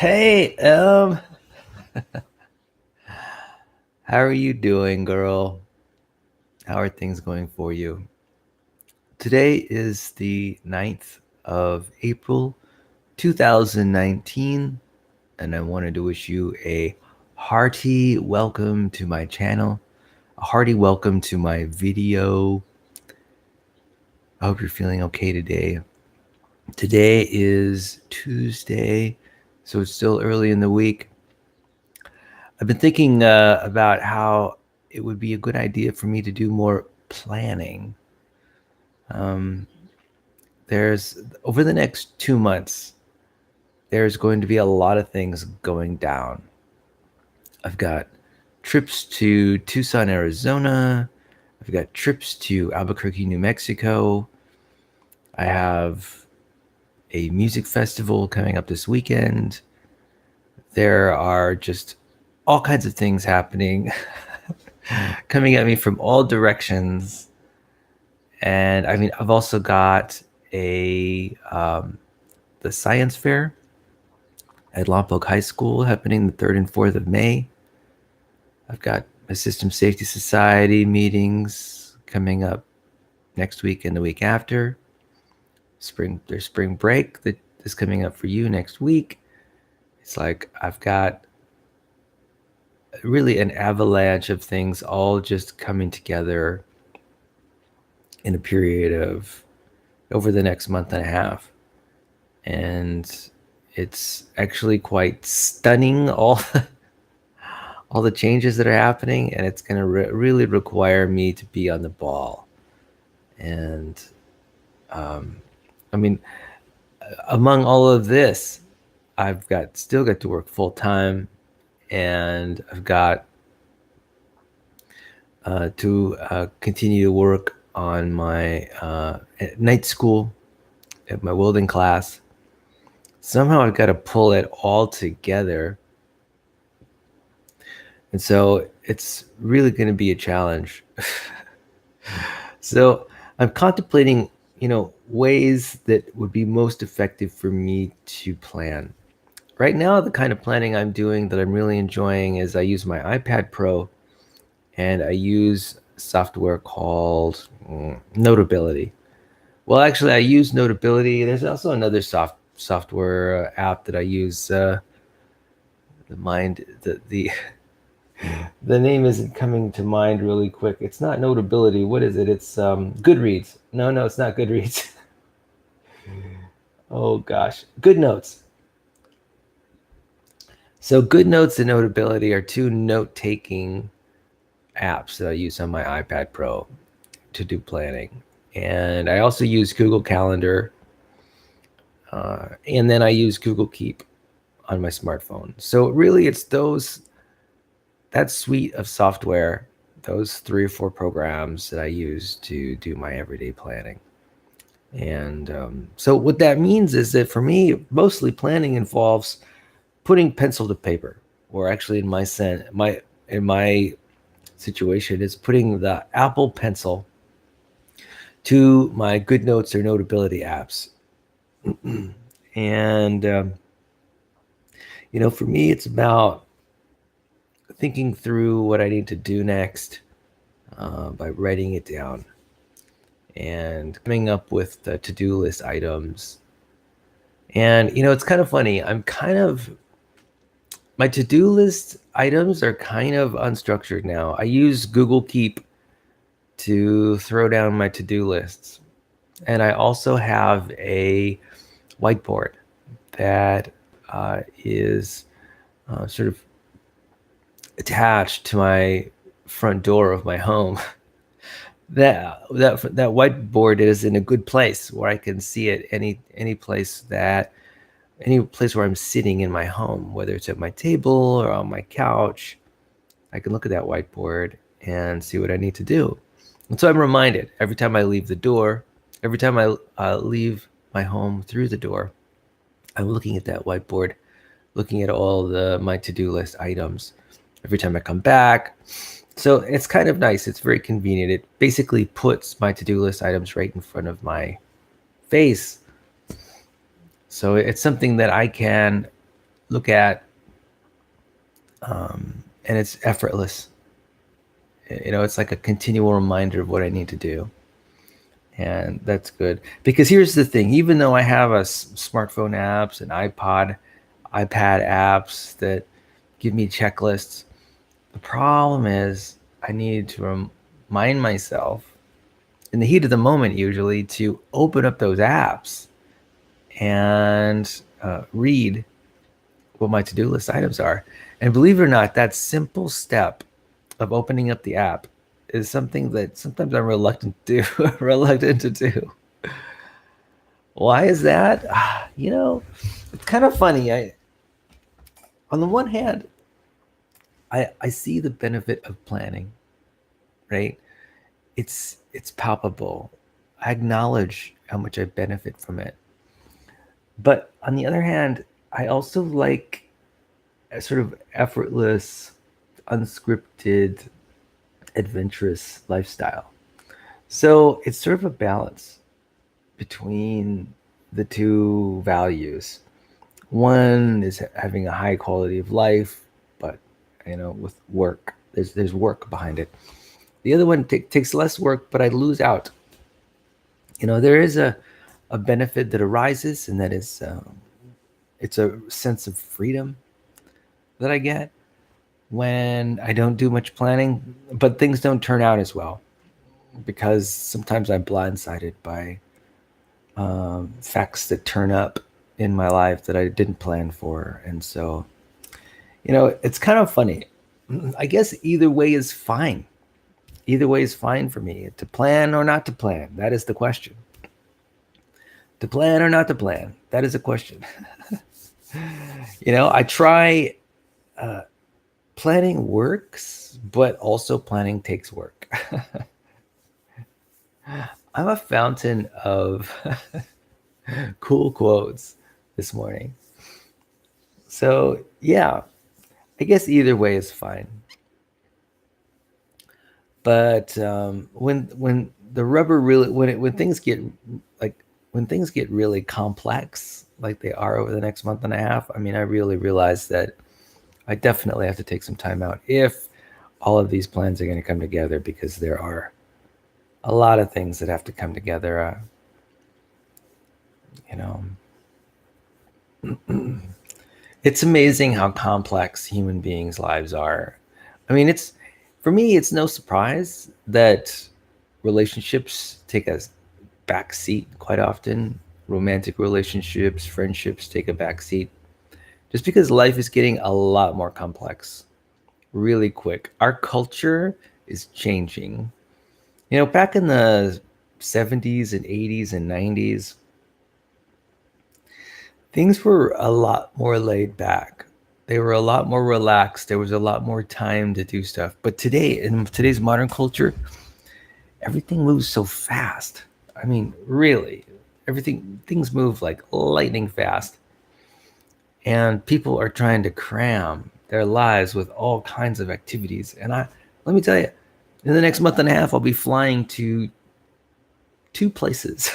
Hey, how are you doing, girl? How are things going for you? Today is the 9th of April, 2019, and I wanted to wish you a hearty welcome to my channel, a hearty welcome to my video. I hope you're feeling okay today. Today is Tuesday, so it's still early in the week. I've been thinking about how it would be a good idea for me to do more planning. Um, there's over the next 2 months, there's going to be a lot of things going down. I've got trips to Tucson, Arizona. I've got trips to Albuquerque, New Mexico. I have a music festival coming up this weekend. There are just all kinds of things happening coming at me from all directions. And I mean, I've also got a the science fair at Lompoc High School happening the 3rd and 4th of May. I've got my System Safety Society meetings coming up next week and the week after. There's spring break that is coming up for you next week. It's like I've got really an avalanche of things all just coming together in a period of over the next month and a half. And it's actually quite stunning, all the changes that are happening, and it's going to really require me to be on the ball. And um, I mean, among all of this, I've got still got to work full time, and I've got to continue to work on my at night school at my welding class. Somehow I've got to pull it all together, and so it's really going to be a challenge. So I'm contemplating, ways that would be most effective for me to plan. Right now, the kind of planning I'm doing that I'm really enjoying is I use my iPad Pro and I use software called Notability. Well, actually, I use Notability. There's also another software app that I use. The the name isn't coming to mind really quick. It's not Notability. What is it? It's Goodreads. No, it's not Goodreads. Oh gosh, GoodNotes. So GoodNotes and Notability are two note-taking apps that I use on my iPad Pro to do planning, and I also use Google Calendar, and then I use Google Keep on my smartphone. So really, it's that suite of software, those 3 or 4 programs that I use to do my everyday planning. And so what that means is that for me, mostly planning involves putting pencil to paper, or actually in my situation, is putting the Apple Pencil to my GoodNotes or Notability apps. And for me, it's about thinking through what I need to do next by writing it down and coming up with the to-do list items. And it's kind of funny. My to-do list items are kind of unstructured now. I use Google Keep to throw down my to-do lists. And I also have a whiteboard that is sort of attached to my front door of my home. That whiteboard is in a good place where I can see it any place where I'm sitting in my home, whether it's at my table or on my couch. I can look at that whiteboard and see what I need to do. And so I'm reminded every time I leave the door, every time I leave my home through the door, I'm looking at that whiteboard, looking at all my to-do list items. Every time I come back. So it's kind of nice. It's very convenient. It basically puts my to-do list items right in front of my face. So it's something that I can look at, and it's effortless. It's like a continual reminder of what I need to do. And that's good, because here's the thing: even though I have smartphone apps and iPad apps that give me checklists, the problem is I need to remind myself in the heat of the moment, usually, to open up those apps and read what my to-do list items are. And believe it or not, that simple step of opening up the app is something that sometimes I'm reluctant to reluctant to do. Why is that? It's kind of funny. On the one hand, I see the benefit of planning, right? It's palpable. I acknowledge how much I benefit from it. But on the other hand, I also like a sort of effortless, unscripted, adventurous lifestyle. So it's sort of a balance between the two values. One is having a high quality of life, but with work, there's work behind it. The other one takes less work, but I lose out. There is a benefit that arises, and that is it's a sense of freedom that I get when I don't do much planning, but things don't turn out as well, because sometimes I'm blindsided by facts that turn up in my life that I didn't plan for. And so, it's kind of funny. I guess either way is fine. Either way is fine for me. To plan or not to plan, that is the question. To plan or not to plan, that is a question. I try, planning works, but also planning takes work. I'm a fountain of cool quotes this morning. So, yeah, I guess either way is fine. But when the rubber really when things get really complex, like they are over the next month and a half, I mean, I really realize that I definitely have to take some time out if all of these plans are going to come together, because there are a lot of things that have to come together. You know, it's amazing how complex human beings' lives are. I mean, for me, it's no surprise that relationships take a back seat quite often. Romantic relationships, friendships take a back seat, just because life is getting a lot more complex really quick. Our culture is changing. Back in the 70s and 80s and 90s, things were a lot more laid back. They were a lot more relaxed. There was a lot more time to do stuff. But today, in today's modern culture, everything moves so fast. I mean, really, things move like lightning fast. And people are trying to cram their lives with all kinds of activities. And let me tell you, in the next month and a half, I'll be flying to 2 places,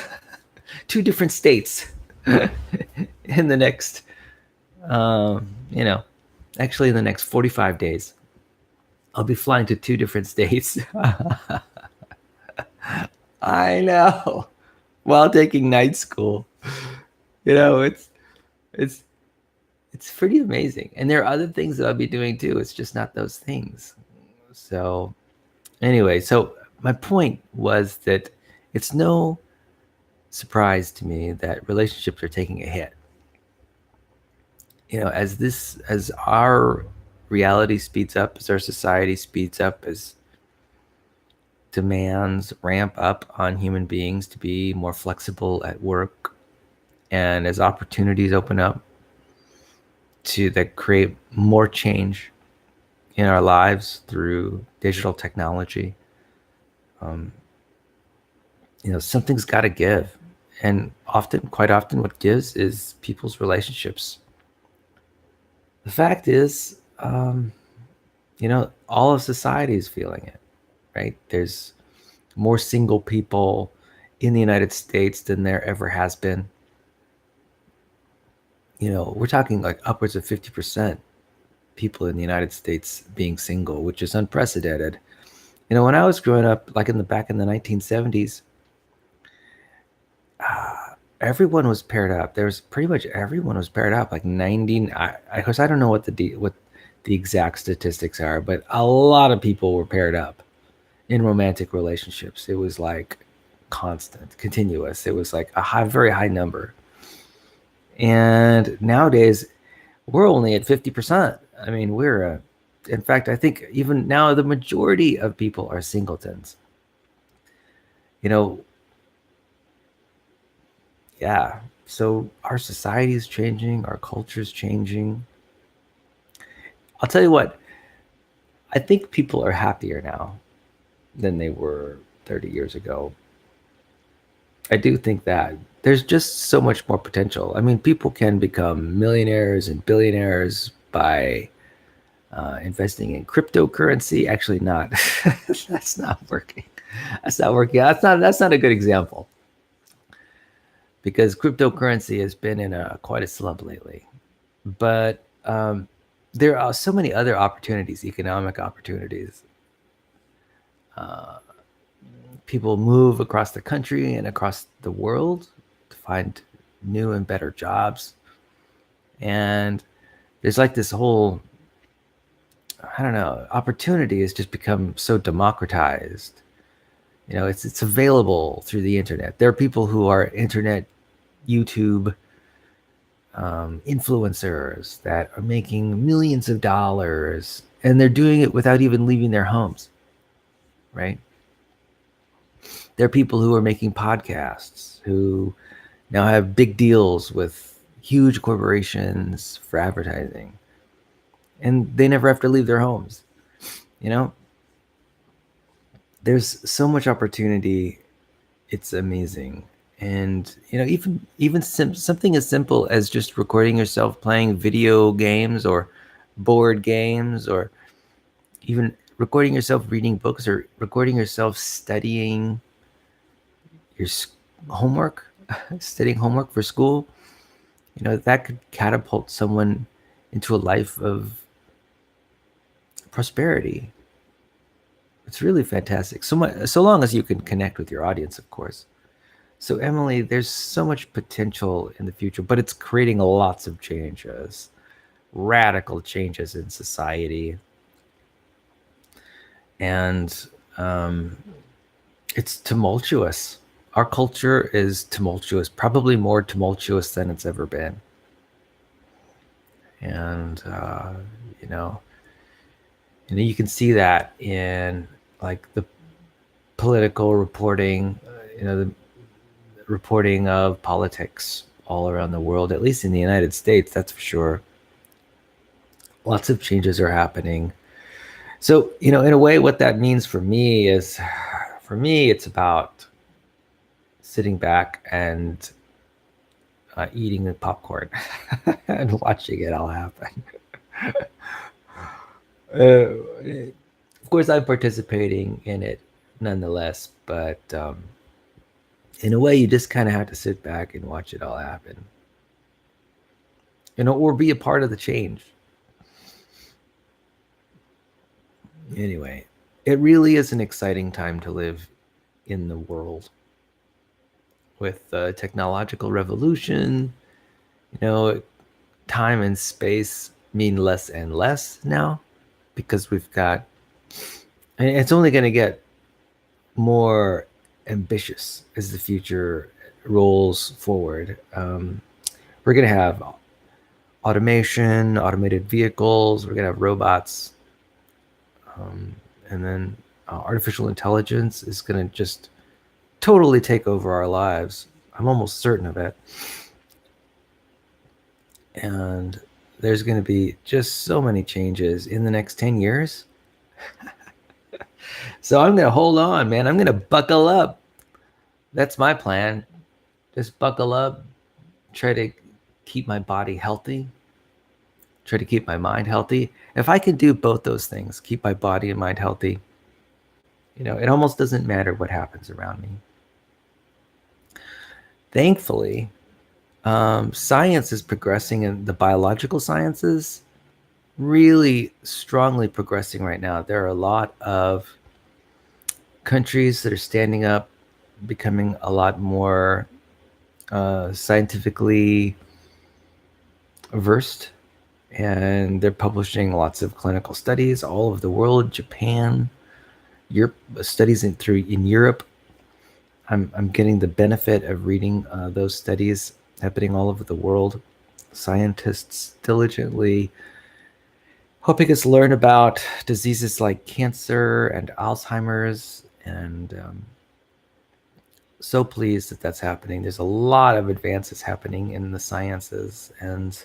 2 different states in the next, actually in the next 45 days. I'll be flying to 2 different states. I know. While taking night school. It's it's pretty amazing. And there are other things that I'll be doing too. It's just not those things. So anyway, so my point was that it's no surprise to me that relationships are taking a hit. As our reality speeds up, as our society speeds up, as demands ramp up on human beings to be more flexible at work, and as opportunities open up that create more change in our lives through digital technology, something's got to give. And quite often, what gives is people's relationships. The fact is, all of society is feeling it, right? There's more single people in the United States than there ever has been. We're talking like upwards of 50% people in the United States being single, which is unprecedented. When I was growing up, like back in the 1970s, everyone was paired up. There was pretty much everyone was paired up, like 90. Because I don't know what the exact statistics are, but a lot of people were paired up in romantic relationships. It was like constant, continuous. It was like very high number. And nowadays, we're only at 50%. I mean, in fact, I think even now the majority of people are singletons. You know, yeah. So our society is changing, our culture is changing. I'll tell you what, I think people are happier now than they were 30 years ago. I do think that there's just so much more potential. I mean, people can become millionaires and billionaires by investing in cryptocurrency. Actually, not. That's not working. That's not working. That's not a good example because cryptocurrency has been in quite a slump lately. But there are so many other opportunities, economic opportunities. Uh, People move across the country and across the world to find new and better jobs. And there's like this whole, I don't know, opportunity has just become so democratized. It's available through the internet. There are people who are internet YouTube influencers that are making millions of dollars, and they're doing it without even leaving their homes, right? There are people who are making podcasts who now have big deals with huge corporations for advertising, and they never have to leave their homes. You know, there's so much opportunity. It's amazing. And even something as simple as just recording yourself playing video games or board games, or even recording yourself reading books, or recording yourself studying your homework, studying homework for school, that could catapult someone into a life of prosperity. It's really fantastic. So long as you can connect with your audience, of course. So Emily, there's so much potential in the future, but it's creating lots of changes, radical changes in society. And it's tumultuous. Our culture is tumultuous, probably more tumultuous than it's ever been. And you know, you can see that in like the political reporting, the reporting of politics all around the world, at least in the United States, that's for sure. Lots of changes are happening. So, in a way, what that means for me is, it's about sitting back and eating the popcorn and watching it all happen. Of course, I'm participating in it nonetheless, but in a way, you just kind of have to sit back and watch it all happen, or be a part of the change. Anyway, it really is an exciting time to live in the world with technological revolution. Time and space mean less and less now because we've got, and it's only going to get more ambitious as the future rolls forward. We're going to have automation, automated vehicles, we're going to have robots, and then artificial intelligence is going to just totally take over our lives. I'm almost certain of it. And there's going to be just so many changes in the next 10 years. So I'm going to hold on, man. I'm going to buckle up. That's my plan. Just buckle up, try to keep my body healthy, try to keep my mind healthy. If I can do both those things, keep my body and mind healthy, it almost doesn't matter what happens around me. Thankfully, Science is progressing in the biological sciences, really strongly progressing right now. There are a lot of countries that are standing up, becoming a lot more scientifically versed, and they're publishing lots of clinical studies all over the world. Japan, Europe, studies in Europe. I'm getting the benefit of reading those studies happening all over the world. Scientists diligently helping us learn about diseases like cancer and Alzheimer's, and so pleased that that's happening. There's a lot of advances happening in the sciences, and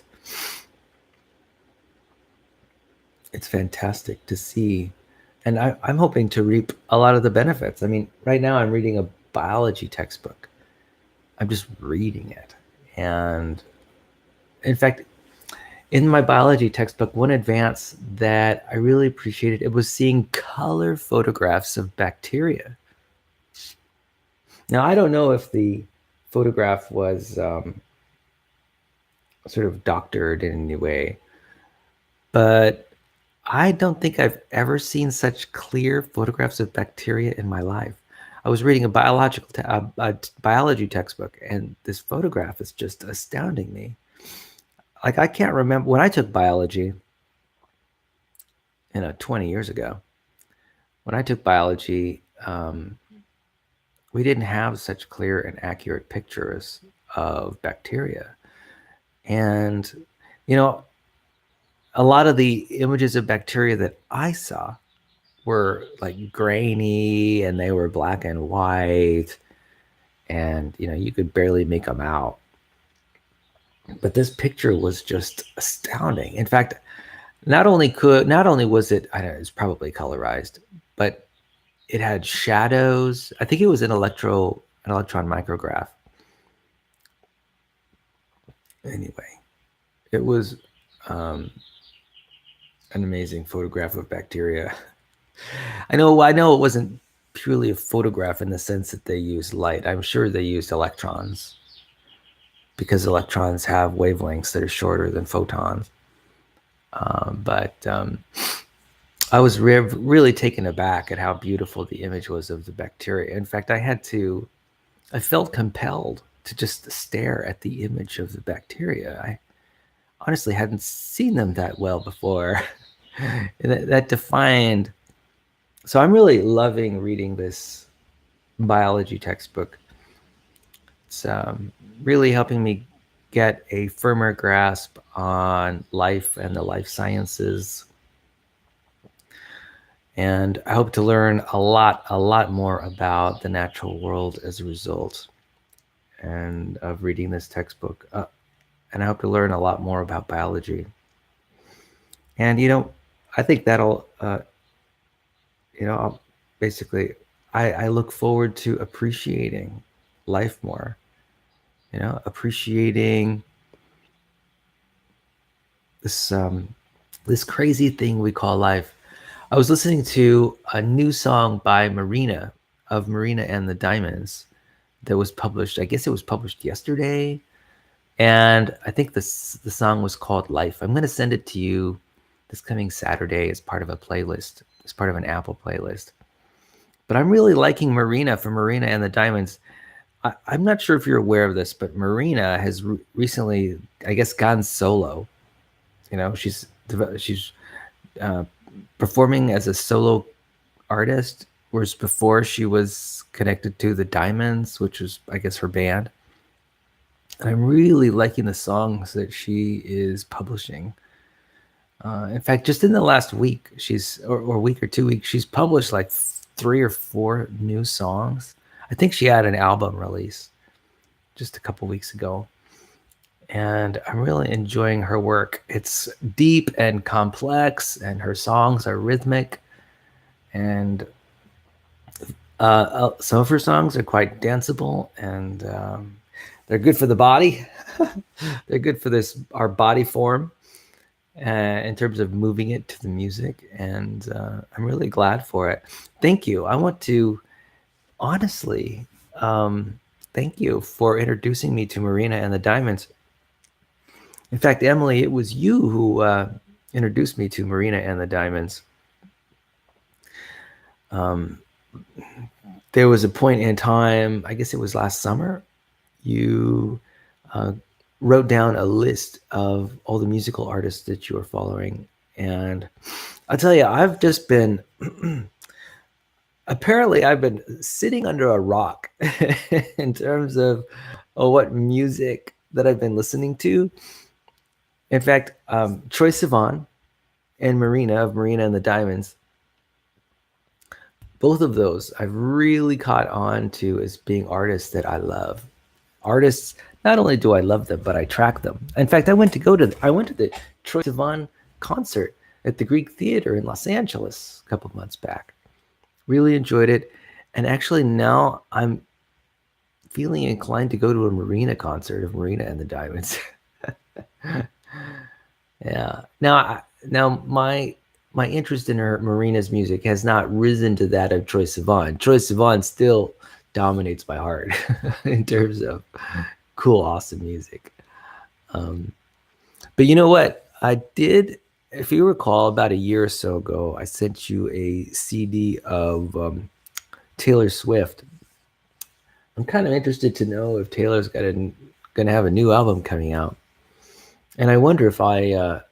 it's fantastic to see. And I'm hoping to reap a lot of the benefits. I mean, right now I'm reading a biology textbook. I'm just reading it. And in fact, in my biology textbook, one advance that I really appreciated, it was seeing color photographs of bacteria. Now, I don't know if the photograph was sort of doctored in any way, but I don't think I've ever seen such clear photographs of bacteria in my life. I was reading a biology textbook, and this photograph is just astounding me. Like, I can't remember when I took biology, 20 years ago. When I took biology, we didn't have such clear and accurate pictures of bacteria. And, you know, a lot of the images of bacteria that I saw were like grainy, and they were black and white, and you could barely make them out. But this picture was just astounding. In fact, not only was it, I don't know, it's probably colorized, but it had shadows. I think it was an electron micrograph. Anyway, it was an amazing photograph of bacteria. I know it wasn't purely a photograph in the sense that they used light. I'm sure they used electrons, because electrons have wavelengths that are shorter than photons. But I was really taken aback at how beautiful the image was of the bacteria. In fact, I felt compelled to just stare at the image of the bacteria. I honestly hadn't seen them that well before. And that defined. So I'm really loving reading this biology textbook. It's really helping me get a firmer grasp on life and the life sciences. And I hope to learn a lot more about the natural world as a result and of reading this textbook. And I hope to learn a lot more about biology. And, I think that'll, basically, I look forward to appreciating life more, appreciating this crazy thing we call life. I was listening to a new song by Marina, of Marina and the Diamonds, that was published. I guess it was published yesterday. And I think the song was called Life. I'm going to send it to you this coming Saturday as part of a playlist, as part of an Apple playlist. But I'm really liking Marina from Marina and the Diamonds. I'm not sure if you're aware of this, but Marina has recently, I guess, gone solo. She's performing as a solo artist, whereas before she was connected to the Diamonds, which was, I guess, her band. And I'm really liking the songs that she is publishing. In fact, just in the last week, or week or 2 weeks, she's published like 3 or 4 new songs. I think she had an album release just a couple weeks ago. And I'm really enjoying her work. It's deep and complex, and her songs are rhythmic. And some of her songs are quite danceable, and they're good for the body. They're good for our body form in terms of moving it to the music. And I'm really glad for it. Thank you. I want to honestly thank you for introducing me to Marina and the Diamonds. In fact, Emily, it was you who introduced me to Marina and the Diamonds. There was a point in time, I guess it was last summer, you uh, wrote down a list of all the musical artists that you were following. And I'll tell you, I've just been, apparently, I've been sitting under a rock in terms of what music that I've been listening to. In fact, Troye Sivan and Marina of Marina and the Diamonds, both of those I've really caught on to as being artists that I love. Artists, not only do I love them, but I track them. In fact, I went to the Troye Sivan concert at the Greek Theater in Los Angeles a couple of months back. Really enjoyed it, and actually now I'm feeling inclined to go to a Marina concert of Marina and the Diamonds. Yeah. Now my interest in Marina's music has not risen to that of Troye Sivan. Troye Sivan still dominates my heart in terms of cool, awesome music. But you know what? I did, if you recall, about a year or so ago, I sent you a CD of Taylor Swift. I'm kind of interested to know if Taylor's going to have a new album coming out, and I wonder if I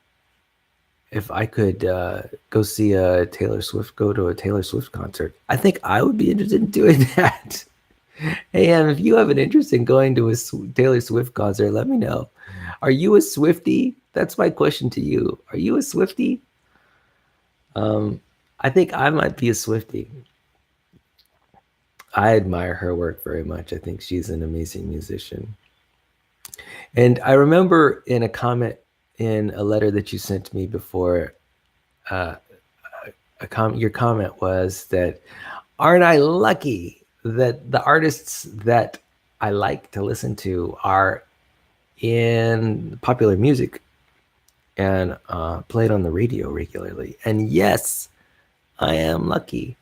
could go to a Taylor Swift concert. I think I would be interested in doing that. Hey, if you have an interest in going to a Taylor Swift concert, let me know. Are you a Swiftie? That's my question to you. Are you a Swiftie? I think I might be a Swiftie. I admire her work very much. I think she's an amazing musician. And I remember in a comment in a letter that you sent to me before, your comment was that, aren't I lucky that the artists that I like to listen to are in popular music and played on the radio regularly? And yes, I am lucky.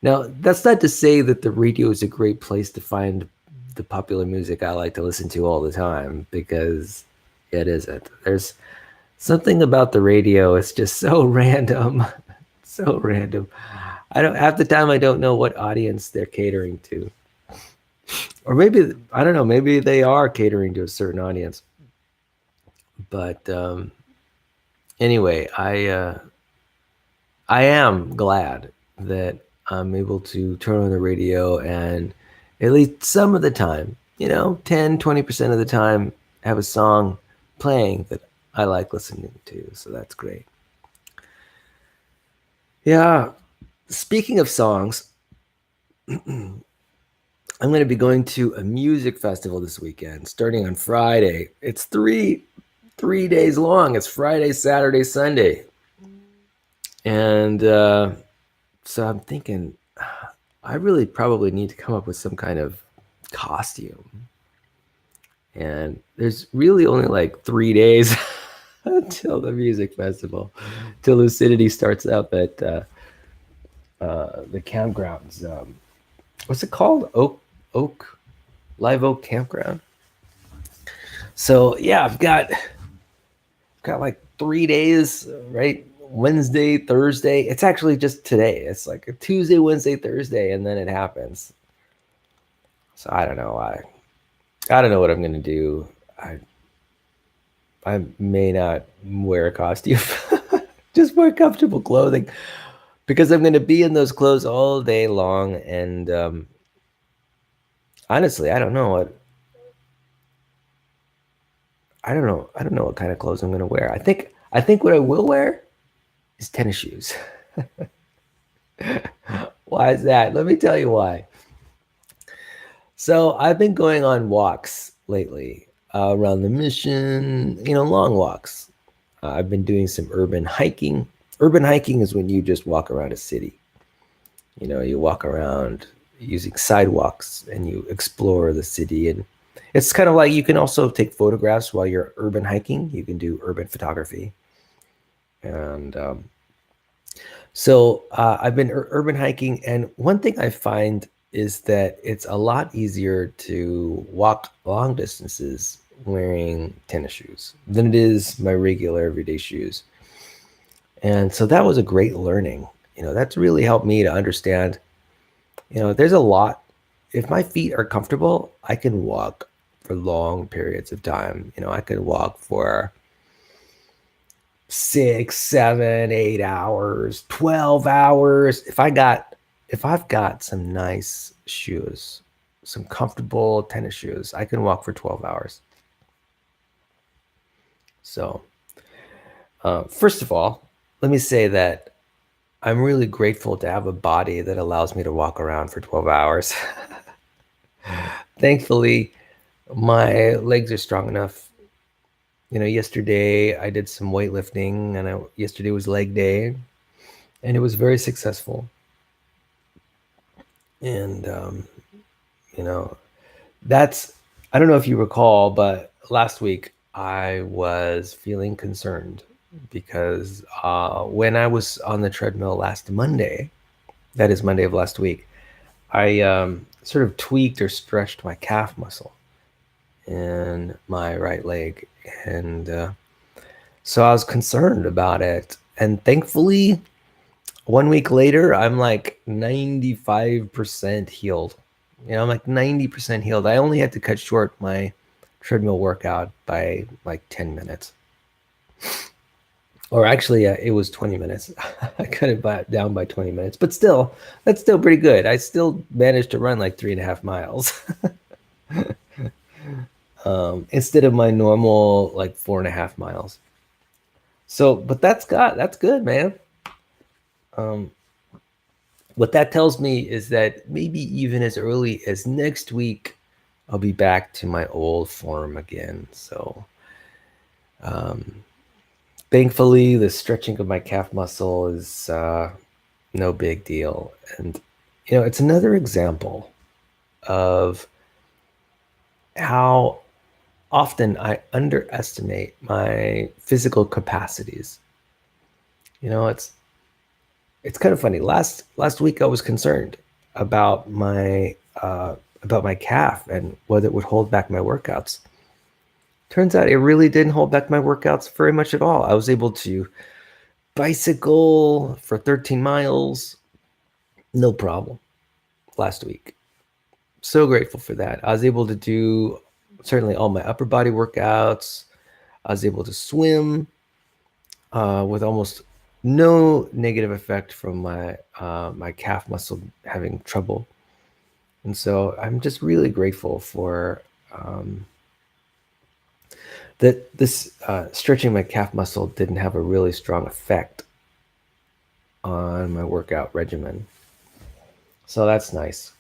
Now, that's not to say that the radio is a great place to find the popular music I like to listen to all the time, because it isn't. There's something about the radio. It's just so random, so random. Half the time I don't know what audience they're catering to, or maybe I don't know. Maybe they are catering to a certain audience. But anyway, I am glad that I'm able to turn on the radio and at least some of the time, 10, 20% of the time, have a song playing that I like listening to. So that's great. Yeah. Speaking of songs, I'm going to be going to a music festival this weekend, starting on Friday. It's three days long. It's Friday, Saturday, Sunday. And so I'm thinking, I really probably need to come up with some kind of costume. And there's really only like 3 days until the music festival, till Lucidity starts up at the campgrounds. What's it called? Live Oak Campground. So yeah, I've got like 3 days, right? Wednesday, Thursday. It's actually just today. It's like a Tuesday, Wednesday, Thursday, and then it happens. So I don't know. I don't know what I'm gonna do. I may not wear a costume. Just wear comfortable clothing, because I'm gonna be in those clothes all day long. And honestly, I don't know what kind of clothes I'm gonna wear. I think what I will wear is tennis shoes. Why is that? Let me tell you why. So I've been going on walks lately around the Mission, long walks. I've been doing some urban hiking. Urban hiking is when you just walk around a city. You walk around using sidewalks and you explore the city. And it's kind of like, you can also take photographs while you're urban hiking. You can do urban photography. And so I've been urban hiking, and one thing I find is that it's a lot easier to walk long distances wearing tennis shoes than it is my regular everyday shoes. And so that was a great learning. That's really helped me to understand, there's a lot. If my feet are comfortable, I can walk for long periods of time. I can walk for 6, 7, 8 hours, 12 hours. If I've got some nice shoes, some comfortable tennis shoes, I can walk for 12 hours. So, first of all, let me say that I'm really grateful to have a body that allows me to walk around for 12 hours. Thankfully, my legs are strong enough. Yesterday I did some weightlifting, and yesterday was leg day, and it was very successful. And that's, I don't know if you recall, but last week I was feeling concerned because when I was on the treadmill last Monday, that is Monday of last week, I sort of tweaked or stretched my calf muscle in my right leg. And so I was concerned about it. And thankfully, 1 week later, I'm like 95% healed. I'm like 90% healed. I only had to cut short my treadmill workout by like 10 minutes. Or actually, it was 20 minutes. I cut it down by 20 minutes. But still, that's still pretty good. I still managed to run like 3.5 miles instead of my normal like 4.5 miles. So, but that's good, man. What that tells me is that maybe even as early as next week, I'll be back to my old form again. So, thankfully, the stretching of my calf muscle is no big deal. And, it's another example of how often I underestimate my physical capacities. It's kind of funny. Last week I was concerned about my calf and whether it would hold back my workouts. Turns out it really didn't hold back my workouts very much at all. I was able to bicycle for 13 miles, no problem, last week. So grateful for that. I was able to do certainly all my upper body workouts. I was able to swim with almost no negative effect from my calf muscle having trouble. And so I'm just really grateful for that this stretching my calf muscle didn't have a really strong effect on my workout regimen. So that's nice.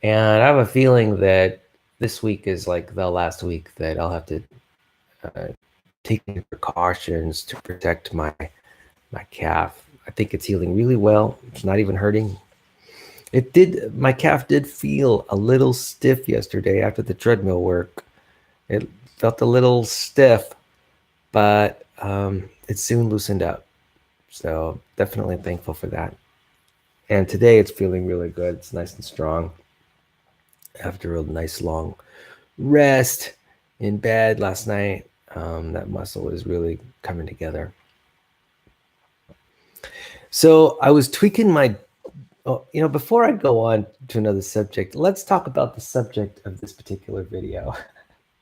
And I have a feeling that this week is like the last week that I'll have to take precautions to protect my calf. I think it's healing really well. It's not even hurting. My calf did feel a little stiff yesterday after the treadmill work. It felt a little stiff, but it soon loosened up. So definitely thankful for that. And today it's feeling really good. It's nice and strong after a nice long rest in bed last night. That muscle is really coming together. So I was tweaking before I go on to another subject, let's talk about the subject of this particular video.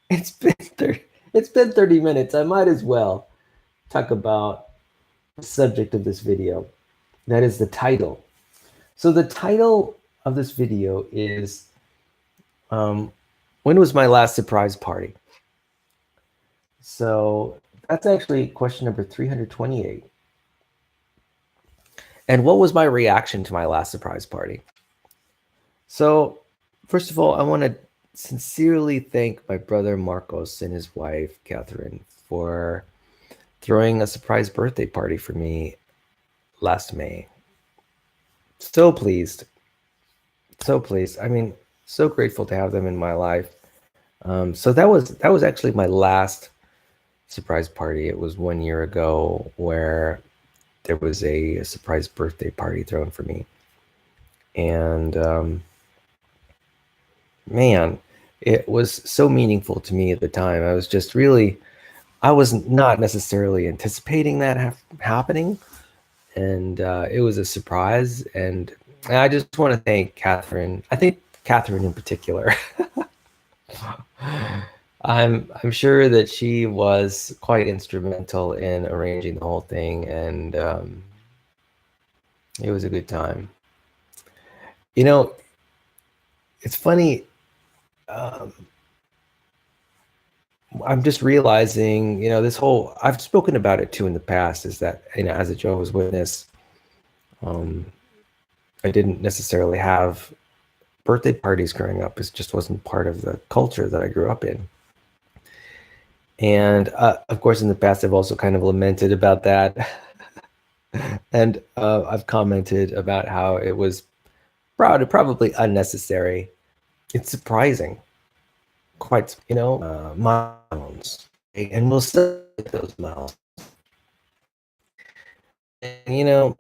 It's been 30 minutes. I might as well talk about the subject of this video. That is the title. So the title of this video is, when was my last surprise party? So that's actually question number 328. And what was my reaction to my last surprise party? So first of all, I want to sincerely thank my brother Marcos and his wife Catherine for throwing a surprise birthday party for me last May. So pleased. I mean, so grateful to have them in my life. So that was actually my last surprise party. It was 1 year ago where there was a surprise birthday party thrown for me. And man, it was so meaningful to me at the time. I was just really, I was not necessarily anticipating that happening, and it was a surprise. And I just want to thank Catherine. I think Catherine in particular. I'm sure that she was quite instrumental in arranging the whole thing, and it was a good time. You know, it's funny. Um, I'm just realizing, this whole, I've spoken about it too in the past, is that, as a Jehovah's Witness, um, I didn't necessarily have birthday parties growing up. It just wasn't part of the culture that I grew up in. And of course, in the past, I've also kind of lamented about that. And I've commented about how it was probably unnecessary. It's surprising, quite, milestones, and we'll still get those milestones. And,